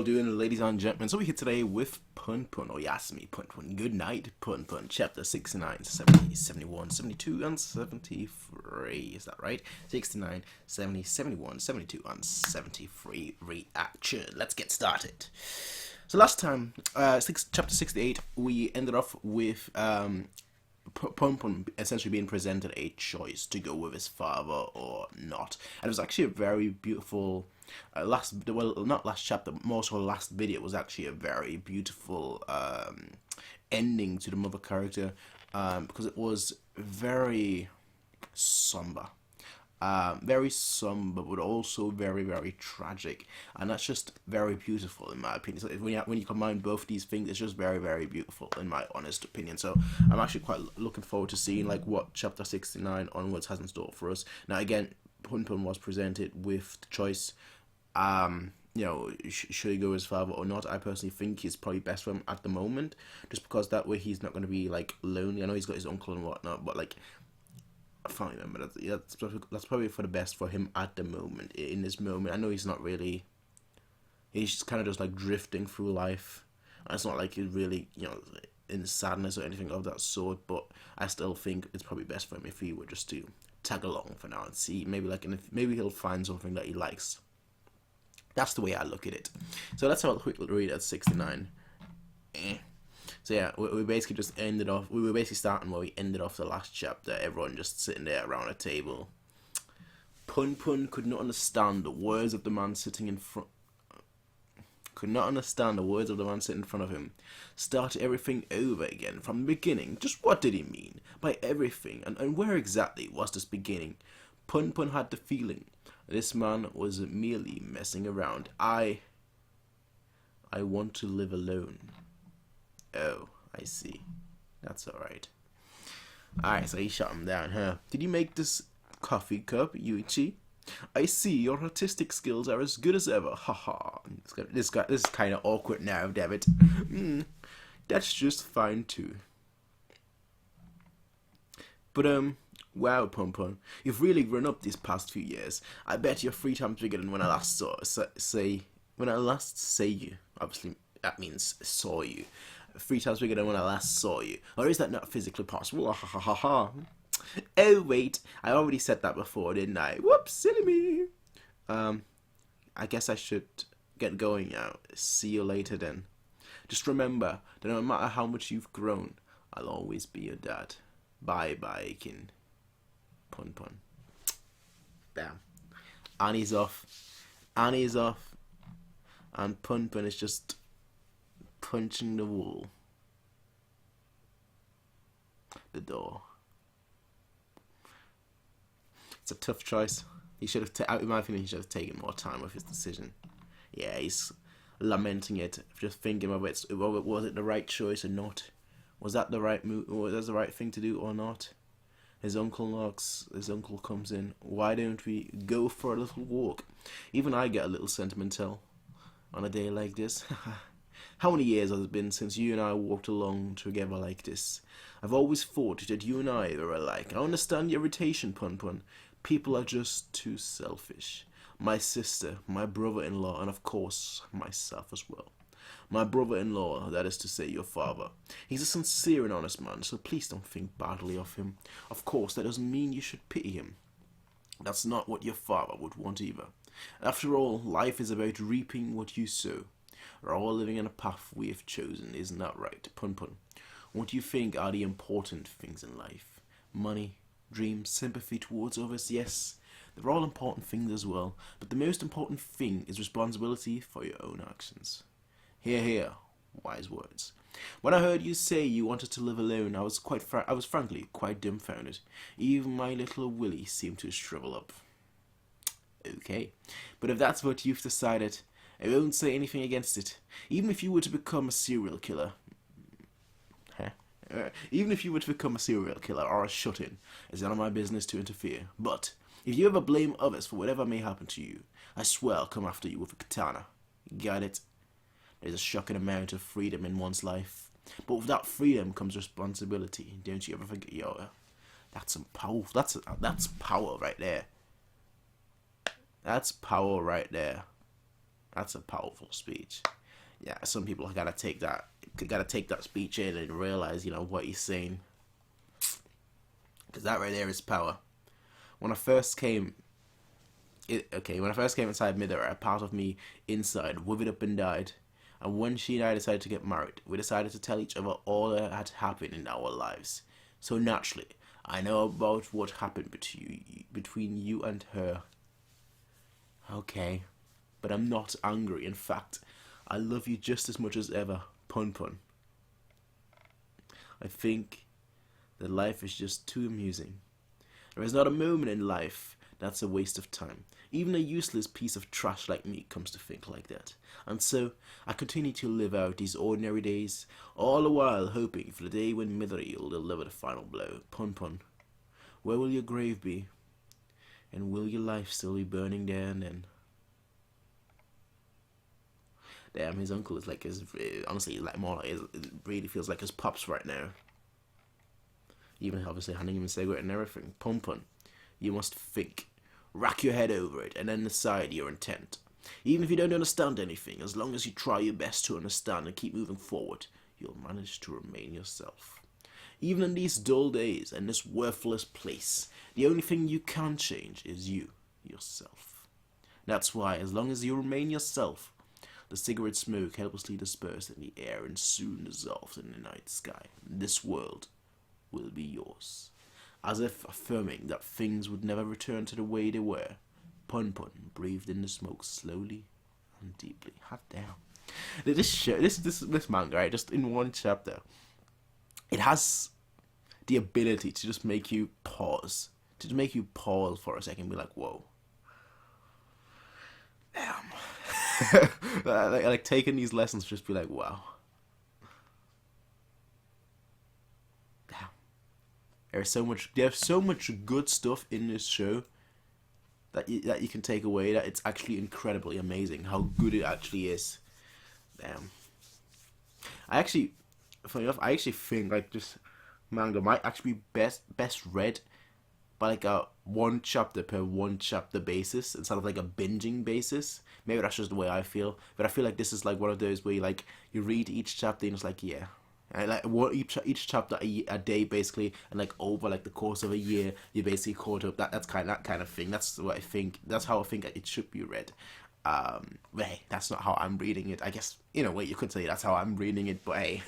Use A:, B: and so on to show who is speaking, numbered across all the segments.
A: Doing, ladies and gentlemen, so we're here today with Punpun, or Yasmi Punpun, Goodnight Punpun, chapter 69, 70, 71, 72, and 73, is that right? 69, 70, 71, 72, and 73 reaction. Let's get started. So last time, chapter 68, we ended off with Punpun essentially being presented a choice to go with his father or not, and it was actually a very beautiful not last chapter, but more so last video was actually a very beautiful ending to the mother character, because it was very somber. Very somber, but also very, very tragic, and that's just very beautiful in my opinion. So when you combine both these things, it's just very, very beautiful in my honest opinion. So I'm actually quite looking forward to seeing like what chapter 69 onwards has in store for us. Now again, Punpun was presented with the choice. Should he go with his father or not? I personally think it's probably best for him at the moment, just because that way he's not going to be like lonely. I know he's got his uncle and whatnot, but like, I can't remember. That's probably for the best for him at the moment. In this moment, I know he's not really. He's just kind of just like drifting through life. And it's not like he's really, in sadness or anything of that sort. But I still think it's probably best for him if he were just to tag along for now and see maybe he'll find something that he likes. That's the way I look at it. So let's have a quick read at 69. So yeah, we basically just ended off. We were basically starting where we ended off the last chapter. Everyone just sitting there around a table. Punpun could not understand the words of the man sitting in front. Could not understand the words of the man sitting in front of him. Started everything over again from the beginning. Just what did he mean by everything, and where exactly was this beginning? Punpun had the feeling this man was merely messing around. I want to live alone. Oh, I see. That's alright. Alright, so he shut him down, huh? Did you make this coffee cup, Yuichi? I see your artistic skills are as good as ever. Haha. This is kind of awkward now, damn it. That's just fine too. But wow, Punpun, you've really grown up these past few years. I bet your free time's bigger than when I last saw you. Obviously, that means saw you. 3 times bigger than when I last saw you. Or is that not physically possible? Ha ha ha ha. Oh wait, I already said that before, didn't I? Whoops, silly me. I guess I should get going now. See you later then. Just remember that no matter how much you've grown, I'll always be your dad. Bye bye, kin. Punpun. Damn. Annie's off. And Punpun is just punching the wall. The door. It's a tough choice. He should have, in my opinion, he should have taken more time with his decision. Yeah, he's lamenting it, just thinking of it. Was it the right choice or not? Was that the right move? Was that the right thing to do or not? His uncle knocks. His uncle comes in. Why don't we go for a little walk? Even I get a little sentimental on a day like this. How many years has it been since you and I walked along together like this? I've always thought that you and I were alike. I understand your irritation, Punpun. People are just too selfish. My sister, my brother-in-law, and of course, myself as well. My brother-in-law, that is to say your father. He's a sincere and honest man, so please don't think badly of him. Of course, that doesn't mean you should pity him. That's not what your father would want either. After all, life is about reaping what you sow. We're all living on a path we have chosen, isn't that right, Punpun? What do you think are the important things in life? Money, dreams, sympathy towards others, yes. They're all important things as well, but the most important thing is responsibility for your own actions. Hear, hear, wise words. When I heard you say you wanted to live alone, I was frankly quite dumbfounded. Even my little Willie seemed to shrivel up. Okay, but if that's what you've decided, I won't say anything against it. Even if you were to become a serial killer. Even if you were to become a serial killer or a shut-in, it's none of my business to interfere. But if you ever blame others for whatever may happen to you, I swear I'll come after you with a katana. Got it? There's a shocking amount of freedom in one's life. But with that freedom comes responsibility. Don't you ever think, that's some power. That's power right there. That's power right there. That's a powerful speech. Yeah, some people gotta take that speech in and realize, what he's saying. Because that right there is power. When I first came inside Midori, a part of me inside withered up and died. And when she and I decided to get married, we decided to tell each other all that had happened in our lives. So naturally, I know about what happened between you and her. Okay, but I'm not angry. In fact, I love you just as much as ever, Punpun. I think that life is just too amusing. There is not a moment in life that's a waste of time. Even a useless piece of trash like me comes to think like that. And so, I continue to live out these ordinary days, all the while hoping for the day when Midori will deliver the final blow. Punpun, where will your grave be? And will your life still be burning there and then? Damn, his uncle is like his, honestly, like more like it really feels like his pops right now. Even obviously handing him a cigarette and everything. Punpun, you must think. Rack your head over it and then decide your intent. Even if you don't understand anything, as long as you try your best to understand and keep moving forward, you'll manage to remain yourself. Even in these dull days and this worthless place, the only thing you can change is you, yourself. That's why, as long as you remain yourself, the cigarette smoke helplessly dispersed in the air and soon dissolved in the night sky. This world will be yours. As if affirming that things would never return to the way they were, Punpun breathed in the smoke slowly and deeply. Hot damn. This manga, right, just in one chapter, it has the ability to just make you pause. To just make you pause for a second and be like, whoa. Damn. like taking these lessons, just be like, wow. There's so much good stuff in this show that you can take away, that it's actually incredibly amazing how good it actually is. Damn. Funny enough, I actually think like this manga might actually be best read by like a one chapter per one chapter basis instead of like a binging basis. Maybe that's just the way I feel, but I feel like this is like one of those where you read each chapter and it's like, yeah. And like each chapter a day basically, and like over like the course of a year, you basically caught up. That kind of thing. That's what I think. That's how I think it should be read. But hey, that's not how I'm reading it. I guess in a way you could say that's how I'm reading it. But hey,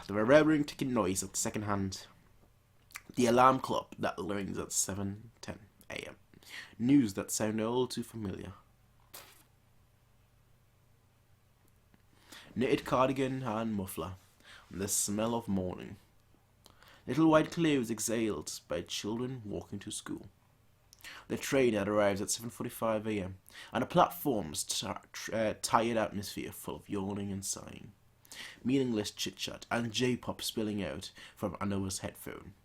A: the reverberating ticking noise at the second hand, the alarm clock that rings at 7:10 a.m. News that sound all too familiar. Knitted cardigan and muffler, and the smell of morning. Little white clouds exhaled by children walking to school. The train had arrived at 7:45 a.m, and the platform's tired atmosphere full of yawning and sighing, meaningless chit-chat, and J-pop spilling out from Anoa's headphone.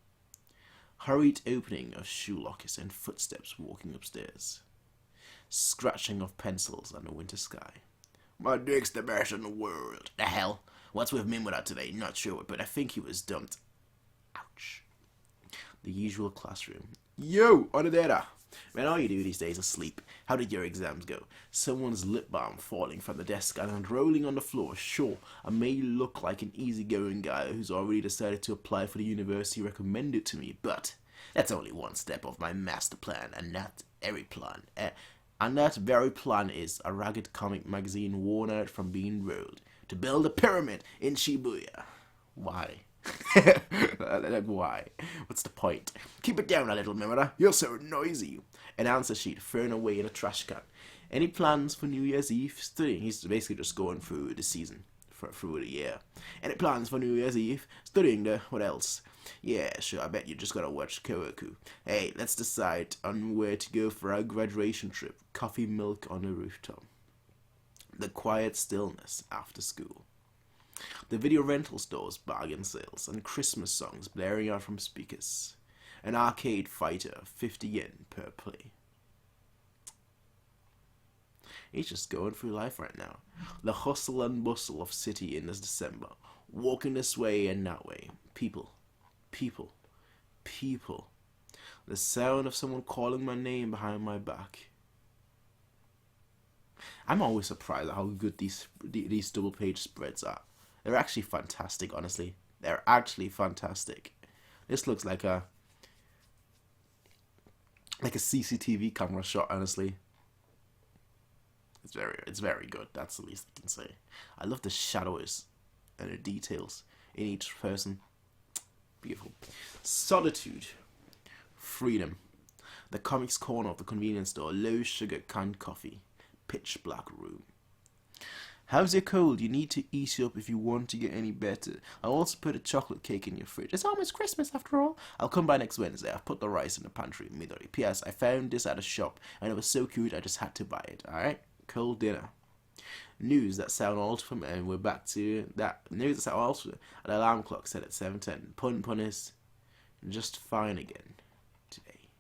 A: Hurried opening of shoe lockers and footsteps walking upstairs. Scratching of pencils on the winter sky. My dick's the best in the world. The hell? What's with Minwada today? Not sure, but I think he was dumped. Ouch. The usual classroom. Yo, Onodera! Man, all you do these days is sleep. How did your exams go? Someone's lip balm falling from the desk and rolling on the floor. Sure, I may look like an easygoing guy who's already decided to apply for the university recommended to me, but that's only one step of my master plan, and not every plan. And that very plan is a ragged comic magazine worn out from being rolled to build a pyramid in Shibuya. Why? Like, why? What's the point? Keep it down a little, Mimura. You're so noisy. An answer sheet thrown away in a trash can. Any plans for New Year's Eve? Studying. He's basically just going through the season, through the year. Any plans for New Year's Eve? Studying what else? Yeah, sure, I bet you just gotta watch Kohaku. Hey, let's decide on where to go for our graduation trip. Coffee milk on the rooftop. The quiet stillness after school. The video rental stores, bargain sales, and Christmas songs blaring out from speakers. An arcade fighter, 50 yen per play. He's just going through life right now. The hustle and bustle of city in this December. Walking this way and that way. People. The sound of someone calling my name behind my back. I'm always surprised at how good these double page spreads are. They're actually fantastic, honestly. They're actually fantastic. This looks like a CCTV camera shot, honestly. It's very good. That's the least I can say. I love the shadows and the details in each person. Beautiful. Solitude. Freedom. The comics corner of the convenience store. Low sugar canned coffee. Pitch black room. How's your cold? You need to ease you up if you want to get any better. I'll also put a chocolate cake in your fridge. It's almost Christmas after all. I'll come by next Wednesday. I've put the rice in the pantry. Midori. P.S. I found this at a shop and it was so cute I just had to buy it. Alright? Cold dinner. News that sound old from and we're back to that. News that sound old from an alarm clock set at 7:10. Punpun is just fine again today.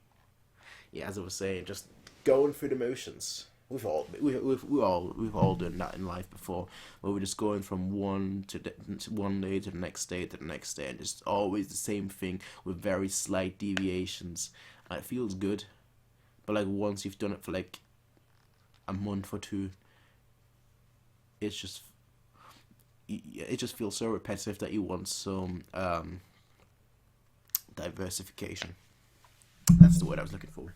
A: Yeah, as I was saying, just going through the motions. We've all done that in life before, where we're just going from one day to the next day to the next day, and it's always the same thing with very slight deviations. And it feels good, but like once you've done it for like a month or two, it just feels so repetitive that you want some diversification. That's the word I was looking for.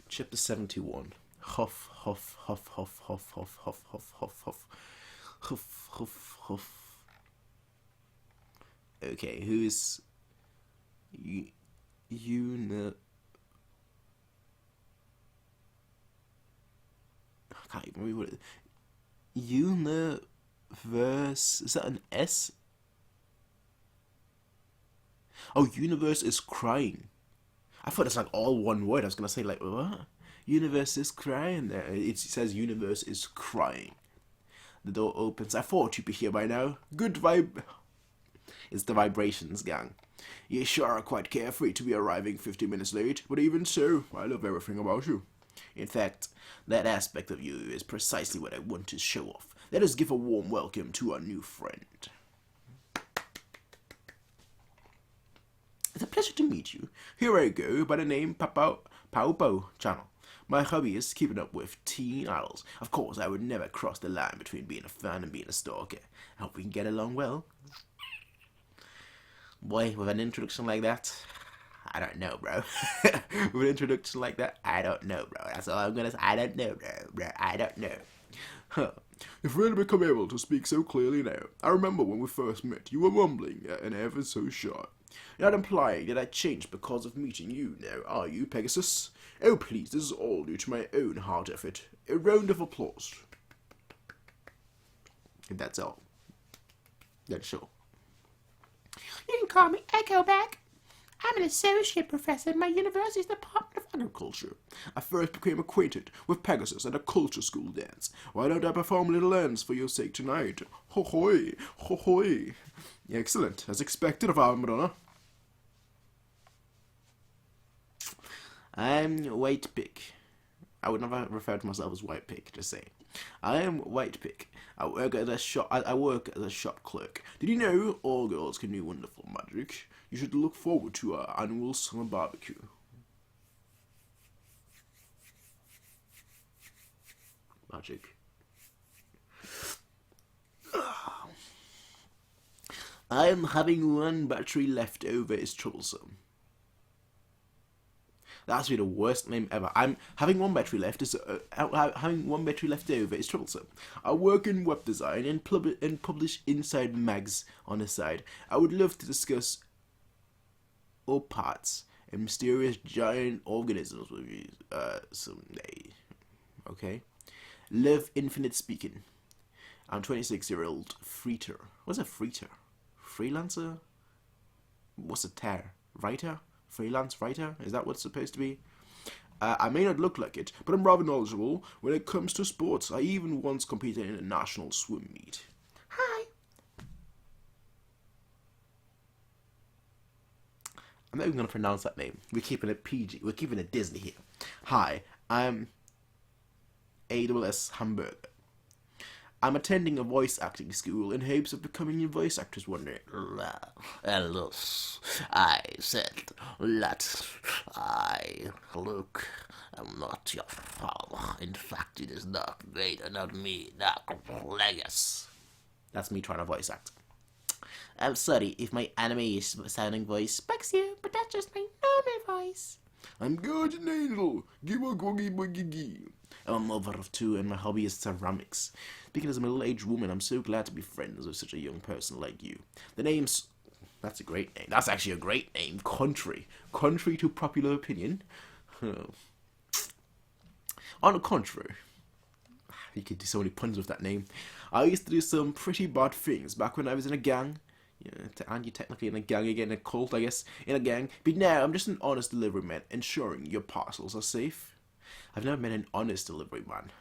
A: Chapter 71. Huff, huff, huff, huff, huff, huff, huff, huff, huff, huff, huff, huff, huff. Okay, who is I can't even remember what it is. Universe, is that an S? Oh, universe is crying. I thought it's like all one word. I was gonna say like what? Universe is crying there. It says universe is crying. The door opens. I thought you'd be here by now. Good vibe. It's the vibrations, gang. You sure are quite carefree to be arriving 50 minutes late, but even so, I love everything about you. In fact, that aspect of you is precisely what I want to show off. Let us give a warm welcome to our new friend. It's a pleasure to meet you. Here I go by the name Pao Channel. My hobby is keeping up with teen idols. Of course, I would never cross the line between being a fan and being a stalker. I hope we can get along well. Boy, with an introduction like that, I don't know, bro. With an introduction like that, I don't know, bro. That's all I'm gonna say. I don't know, bro. I don't know. Huh. You've really become able to speak so clearly now. I remember when we first met, you were mumbling and ever so shy. You're not implying that I changed because of meeting you now, are you, Pegasus? Oh, please, this is all due to my own hard effort. A round of applause. If that's all. Then sure. You can call me AIKO back. I'm an associate professor in my university's Department of Agriculture. I first became acquainted with Pegasus at a culture school dance. Why don't I perform a little dance for your sake tonight? Ho-hoy, ho-hoy. Excellent, as expected of our Madonna. I'm White Pig. I would never refer to myself as White Pig, just saying. I am White Pig. I work as a shop clerk. Did you know all girls can do wonderful magic? You should look forward to our annual summer barbecue. Magic. I am having one battery left over is troublesome. That's be the worst name ever. I'm having one battery left having one battery left over is troublesome. I work in web design and publish inside mags on the side. I would love to discuss all parts and mysterious giant organisms with you someday. Okay. Love infinite speaking. I'm 26-year-old freeter. What's a freeter? Freelancer? What's a tear? Writer? Freelance writer? Is that what's supposed to be? I may not look like it, but I'm rather knowledgeable when it comes to sports. I even once competed in a national swim meet. Hi. I'm not even going to pronounce that name. We're keeping it PG. We're keeping it Disney here. Hi, I'm AWS Hamburger. I'm attending a voice acting school in hopes of becoming a voice actress one day. I said that I look I'm not your father. In fact, it is Darth Vader, not me, Darth Plagueis. That's me trying to voice act. I'm sorry if my anime sounding voice bugs you, but that's just my normal voice. I'm Guardian Angel. I'm a mother of two and my hobby is ceramics. Speaking as a middle-aged woman, I'm so glad to be friends with such a young person like you. The name's... That's a great name. That's actually a great name. Contrary. Contrary to popular opinion. On the contrary, you could do so many puns with that name. I used to do some pretty bad things back when I was in a gang. And you're technically in a gang again, a cult, I guess, in a gang. But now I'm just an honest delivery man, ensuring your parcels are safe. I've never met an honest delivery man.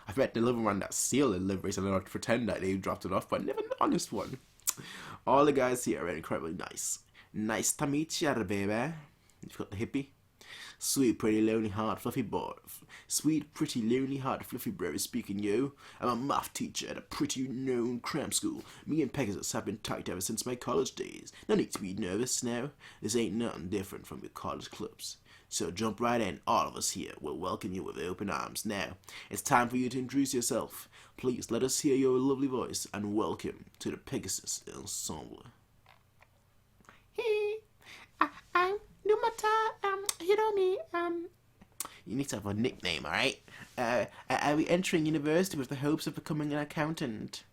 A: I've met delivery man that steal deliveries and not pretend that they dropped it off, but never an honest one. All the guys here are incredibly nice. Nice to meet you, baby. You've got the hippie. Sweet, pretty, lonely heart, fluffy boy. Sweet, pretty, lonely heart, fluffy bro is speaking, yo. I'm a math teacher at a pretty known cram school. Me and Pegasus have been tight ever since my college days. No need to be nervous now. This ain't nothing different from your college clubs. So jump right in. All of us here will welcome you with open arms. Now, it's time for you to introduce yourself. Please let us hear your lovely voice and welcome to the Pegasus Ensemble. Hey, I'm Numata, Hiromi, You need to have a nickname, alright? Are we entering university with the hopes of becoming an accountant?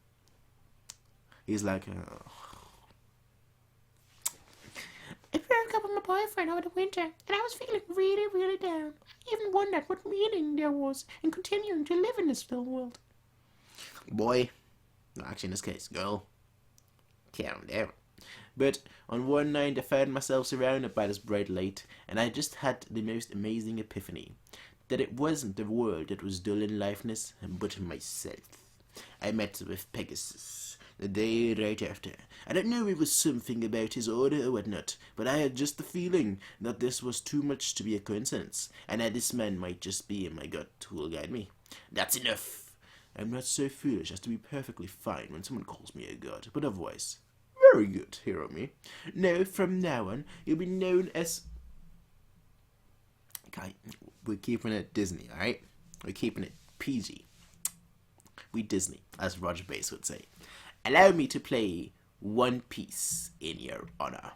A: He's like, I broke up with my boyfriend over the winter, and I was feeling really, really down. I even wondered what meaning there was in continuing to live in this film world. Boy, actually in this case, girl, calm down. But on one night I found myself surrounded by this bright light, and I just had the most amazing epiphany. That it wasn't the world that was dull in lifeless, but myself. I met with Pegasus the day right after. I don't know if it was something about his order or whatnot, but I had just the feeling that this was too much to be a coincidence, and that this man might just be in my gut who will guide me. That's enough. I'm not so foolish as to be perfectly fine when someone calls me a god, but otherwise... Very good, Hiromi. No, from now on, you'll be known as... Okay, we're keeping it Disney, alright? We're keeping it PG. We Disney, as Roger Bass would say. Allow me to play One Piece in your honor.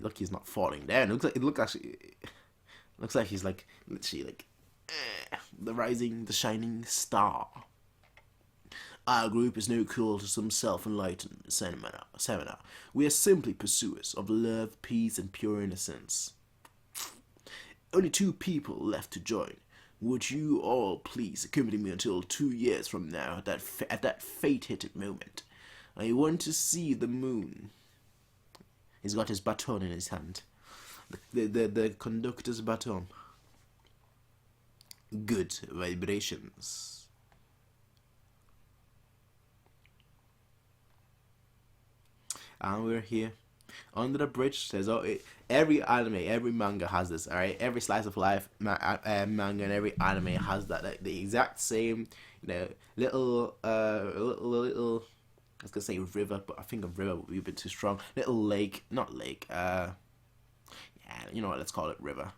A: Look, he's not falling down. It looks like he's like literally like the shining star. Our group is no call to some self-enlightened seminar. We are simply pursuers of love, peace, and pure innocence. Only 2 people left to join. Would you all please accompany me until 2 years from now, at that fate-hit moment? I want to see the moon. He's got his baton in his hand. The conductor's baton. Good vibrations. And we're here. Under the bridge, there's every anime, every manga has this, alright? Every slice of life manga and every anime has that. Like, the exact same, little I was gonna say river, but I think a river would be a bit too strong. Little lake, not lake, yeah, you know what, let's call it river.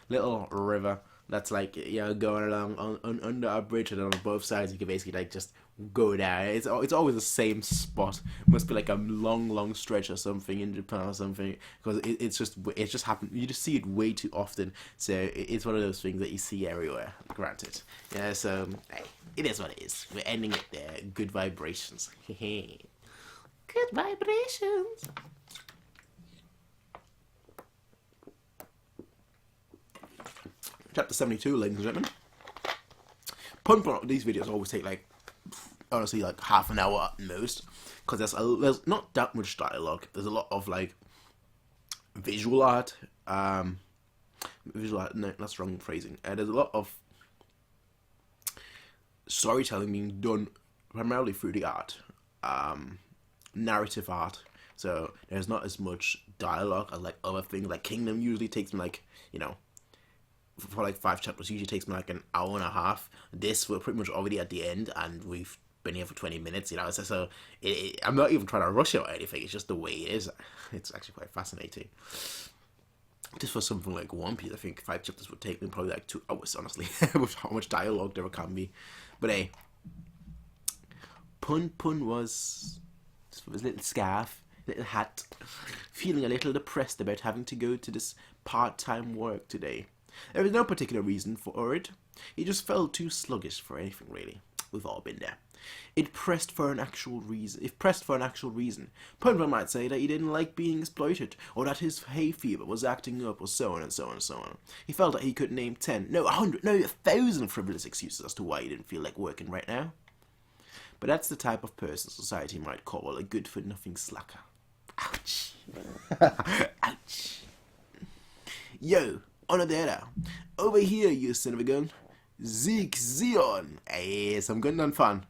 A: Little river that's like, going along under a bridge, and on both sides you can basically like just go down. It's always the same spot. Must be like a long stretch or something in Japan or something, because it's just happened. You just see it way too often, so it's one of those things that you see everywhere. Granted, yeah. So hey, it is what it is. We're ending it there. Good vibrations. Good vibrations. Chapter 72, ladies and gentlemen. Punpun, these videos always take like, honestly, like half an hour at most, because there's not that much dialogue. There's a lot of like visual art. No, that's wrong phrasing. There's a lot of storytelling being done primarily through the art, narrative art. So there's not as much dialogue as like other things. Like Kingdom usually takes them like for like 5 chapters usually takes me like an hour and a half. This, we're pretty much already at the end, and we've been here for 20 minutes, you know. So I'm not even trying to rush it or anything. It's just the way it is. It's actually quite fascinating. Just for something like One Piece, I think 5 chapters would take me probably like 2 hours, honestly, with how much dialogue there can be. But hey, Punpun was just with his little scarf, little hat, feeling a little depressed about having to go to this part-time work today. There was no particular reason for it. He just felt too sluggish for anything, really. We've all been there. If pressed for an actual reason, Punpun might say that he didn't like being exploited, or that his hay fever was acting up, or so on and so on and so on. He felt that he could name 10, no 100, no 1,000 frivolous excuses as to why he didn't feel like working right now. But that's the type of person society might call a good-for-nothing slacker. Ouch. Ouch. Yo, Onodera, over here, you son of a gun. Zeke Zion. Hey, some Gundam fun.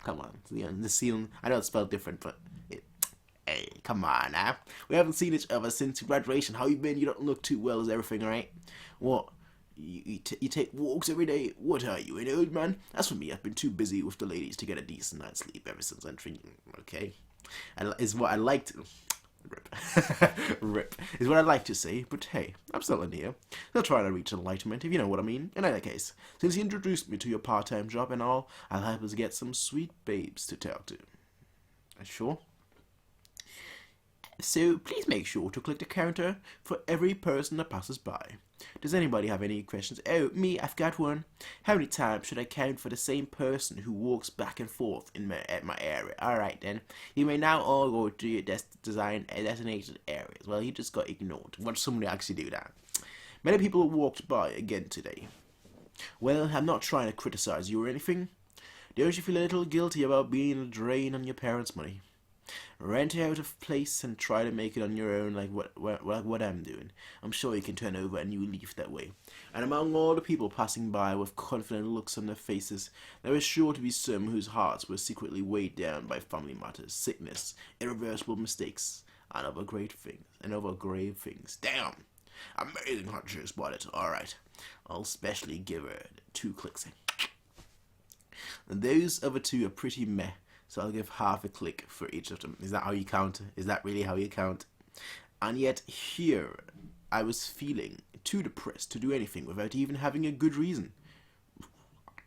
A: Come on, the Zion. I know it's spelled different, but hey, come on now. We haven't seen each other since graduation. How you been? You don't look too well. Is everything alright? What? You take walks every day? What are you, an old man? As for me, I've been too busy with the ladies to get a decent night's sleep ever since entering. Okay, is what I like to. Rip. Rip is what I'd like to say, but hey, I'm still in here. Still trying to reach enlightenment, if you know what I mean. In either case, since you introduced me to your part-time job and all, I'll help us get some sweet babes to talk to. Sure? So please make sure to click the counter for every person that passes by. Does anybody have any questions? Oh, me, I've got one. How many times should I count for the same person who walks back and forth at my area? Alright then. You may now all go to your designated areas. Well, you just got ignored. Watch somebody actually do that. Many people walked by again today. Well, I'm not trying to criticize you or anything. Don't you feel a little guilty about being a drain on your parents' money? Rent out a place and try to make it on your own like what I'm doing. I'm sure you can turn over a new leaf that way. And among all the people passing by with confident looks on their faces, there was sure to be some whose hearts were secretly weighed down by family matters, sickness, irreversible mistakes, and other grave things. Damn! Amazing hot juice, spotted. Alright. I'll specially give her 2 clicks. And those other 2 are pretty meh. So I'll give half a click for each of them. Is that how you count? Is that really how you count? And yet here, I was feeling too depressed to do anything without even having a good reason.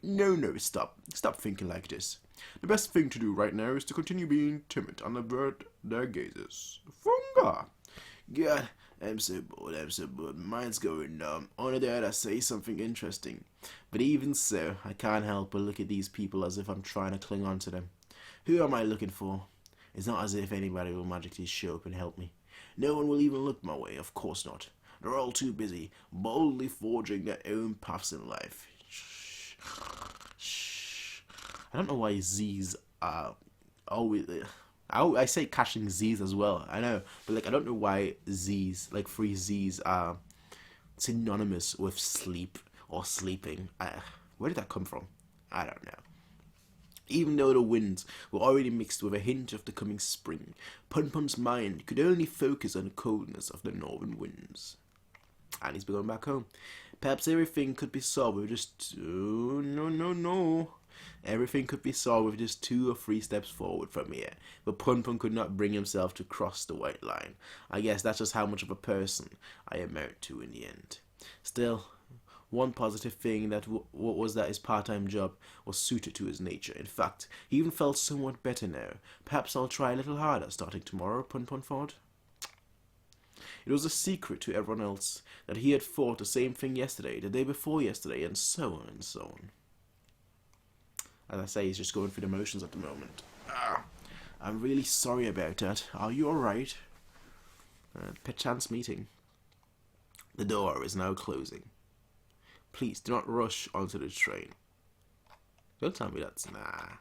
A: No, stop. Stop thinking like this. The best thing to do right now is to continue being timid and avert their gazes. Funga! God, I'm so bored. Mine's going numb. Only that I say something interesting. But even so, I can't help but look at these people as if I'm trying to cling on to them. Who am I looking for? It's not as if anybody will magically show up and help me. No one will even look my way, of course not. They're all too busy, boldly forging their own paths in life. Shh. I don't know why Z's are always... I say catching Z's as well, I know. But like, I don't know why Z's, like 3 Z's are synonymous with sleep or sleeping. Where did that come from? I don't know. Even though the winds were already mixed with a hint of the coming spring, Punpun's mind could only focus on the coldness of the northern winds. And he's going back home. Perhaps everything could be solved with just... No. Everything could be solved with just 2 or 3 steps forward from here. But Punpun could not bring himself to cross the white line. I guess that's just how much of a person I amount to in the end. Still... one positive thing was that his part-time job was suited to his nature. In fact, he even felt somewhat better now. Perhaps I'll try a little harder starting tomorrow, Punpun thought. It was a secret to everyone else that he had thought the same thing yesterday, the day before yesterday, and so on and so on. As I say, he's just going through the motions at the moment. I'm really sorry about that. Are you alright? Perchance meeting. The door is now closing. Please do not rush onto the train. Don't tell me that's nah.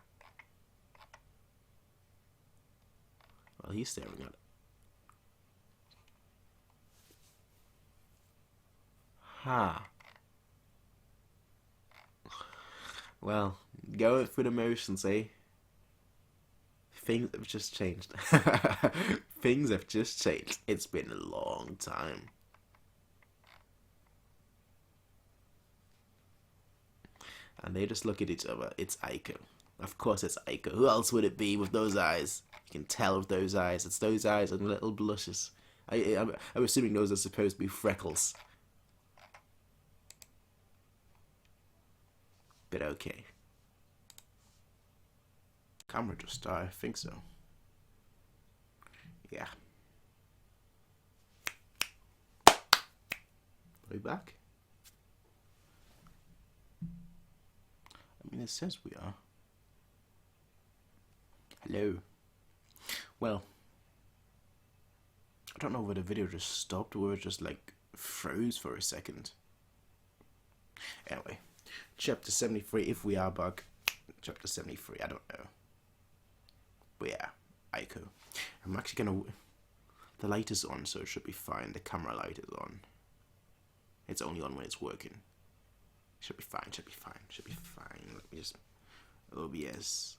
A: Well, he's staring at it. Well, going through the motions, eh? Things have just changed. Things have just changed. It's been a long time. And they just look at each other. It's AIKO. Of course it's AIKO. Who else would it be with those eyes? You can tell with those eyes. It's those eyes and little blushes. I'm assuming those are supposed to be freckles. But okay. Camera just died. I think so. Yeah. Are we back? I mean, it says we are. Hello. Well, I don't know whether the video just stopped or it just like froze for a second. Anyway, chapter 73, if we are back. Chapter 73, I don't know. But yeah, AIKO. I'm actually gonna... The light is on, so it should be fine. The camera light is on. It's only on when it's working. Should be fine, should be fine, should be fine. Let me just... OBS.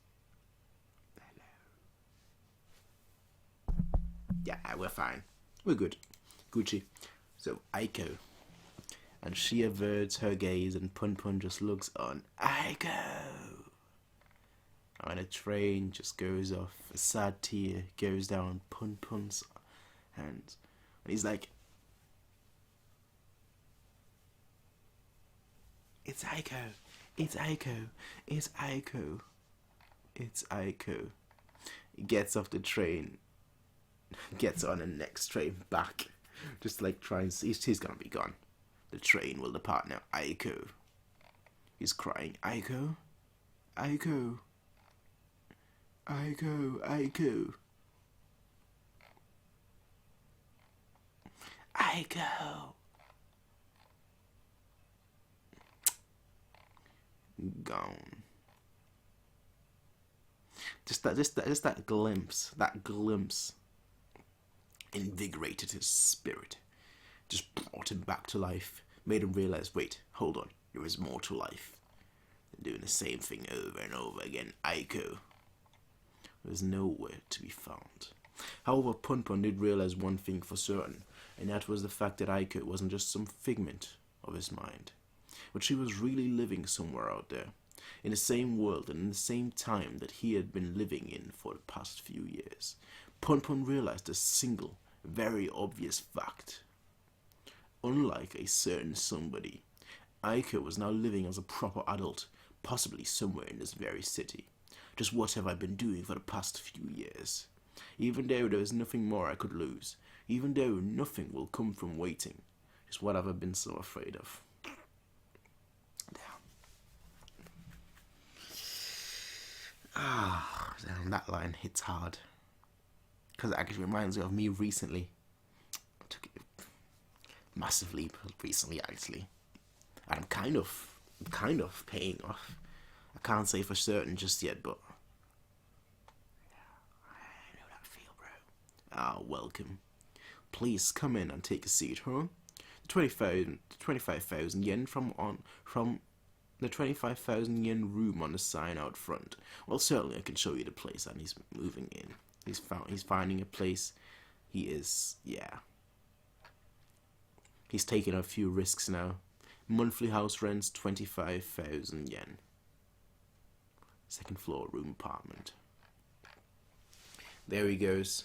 A: Yeah, we're fine. We're good. Gucci. So, AIKO. And she averts her gaze and Punpun just looks on. AIKO! And a train just goes off. A sad tear goes down Punpun's hands. And he's like... It's AIKO! It's AIKO! It's AIKO! It's AIKO. He gets off the train. Gets on the next train back. Just like trying to... He's gonna be gone. The train will depart now. AIKO. He's crying. AIKO? AIKO? AIKO? AIKO? AIKO? Gone. Just that glimpse. That glimpse invigorated his spirit, just brought him back to life, made him realize, wait, hold on, there is more to life than doing the same thing over and over again. AIKO was nowhere to be found. However, Punpun did realize one thing for certain, and that was the fact that AIKO wasn't just some figment of his mind, but she was really living somewhere out there, in the same world and in the same time that he had been living in for the past few years. Punpun realized a single, very obvious fact. Unlike a certain somebody, AIKO was now living as a proper adult, possibly somewhere in this very city. Just what have I been doing for the past few years? Even though there is nothing more I could lose, even though nothing will come from waiting, just what have I been so afraid of? Damn, that line hits hard. Because it actually reminds me of me recently. I took it massive leap recently, actually. And I'm kind of paying off. I can't say for certain just yet, but I know that feel, bro. Ah, welcome. Please come in and take a seat, huh? 25,000 yen from the 25,000 yen room on the sign out front. Well, certainly I can show you the place. And he's moving in. He's finding a place. He is, yeah. He's taking a few risks now. Monthly house rents 25,000 yen. Second floor room apartment. There he goes.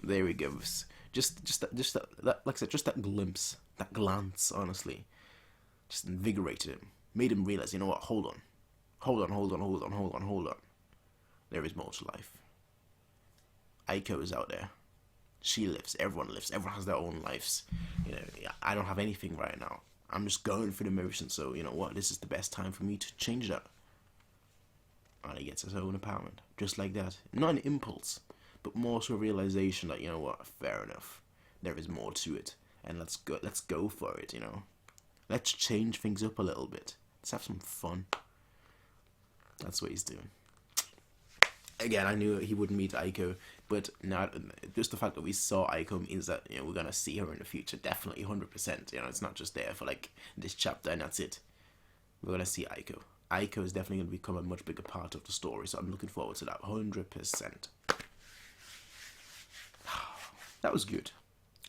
A: There he goes. Just that, like I said, just that glimpse, that glance, honestly, just invigorated him. Made him realize, you know what? Hold on. There is more to life. AIKO is out there. She lives. Everyone lives. Everyone has their own lives. You know, I don't have anything right now. I'm just going through the motions. So you know what? This is the best time for me to change that. And he gets his own apartment, just like that. Not an impulse, but more so a realization that, you know what? Fair enough. There is more to it, and let's go for it. You know, let's change things up a little bit. Let's have some fun. That's what he's doing. Again, I knew he wouldn't meet AIKO, but now just the fact that we saw AIKO means that, you know, we're gonna see her in the future. Definitely, 100%. You know, it's not just there for like this chapter and that's it. We're gonna see AIKO. AIKO is definitely gonna become a much bigger part of the story, so I'm looking forward to that 100%. That was good.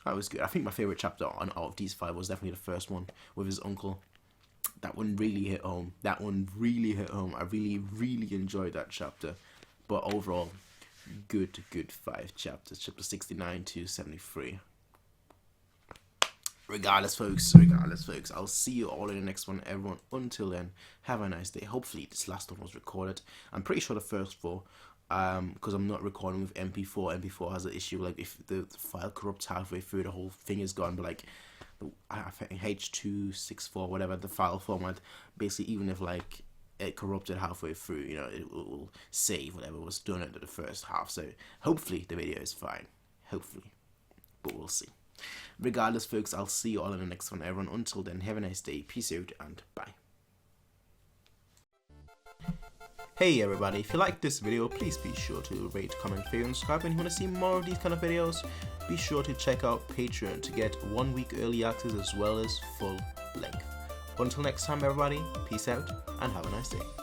A: That was good. I think my favorite chapter out of these 5 was definitely the first one with his uncle. that one really hit home. That one really hit home. I really enjoyed that chapter. But overall, good 5 chapters. Chapter 69 to 73. Regardless, folks, I'll see you all in the next one, everyone. Until then, have a nice day. Hopefully, this last one was recorded. I'm pretty sure the first 4, because I'm not recording with MP4. MP4 has an issue, like, if the file corrupts halfway through, the whole thing is gone. But, like, I think H264, whatever, the file format, basically, even if, like, it corrupted halfway through, you know, it will save whatever was done into the first half. So, hopefully, the video is fine. Hopefully. But we'll see. Regardless, folks, I'll see you all in the next one, everyone. Until then, have a nice day, peace out, and bye. Hey everybody, if you like this video, please be sure to rate, comment, favorite, and subscribe. And if you want to see more of these kind of videos, be sure to check out Patreon to get 1 week early access as well as full length. Until next time, everybody, peace out, and have a nice day.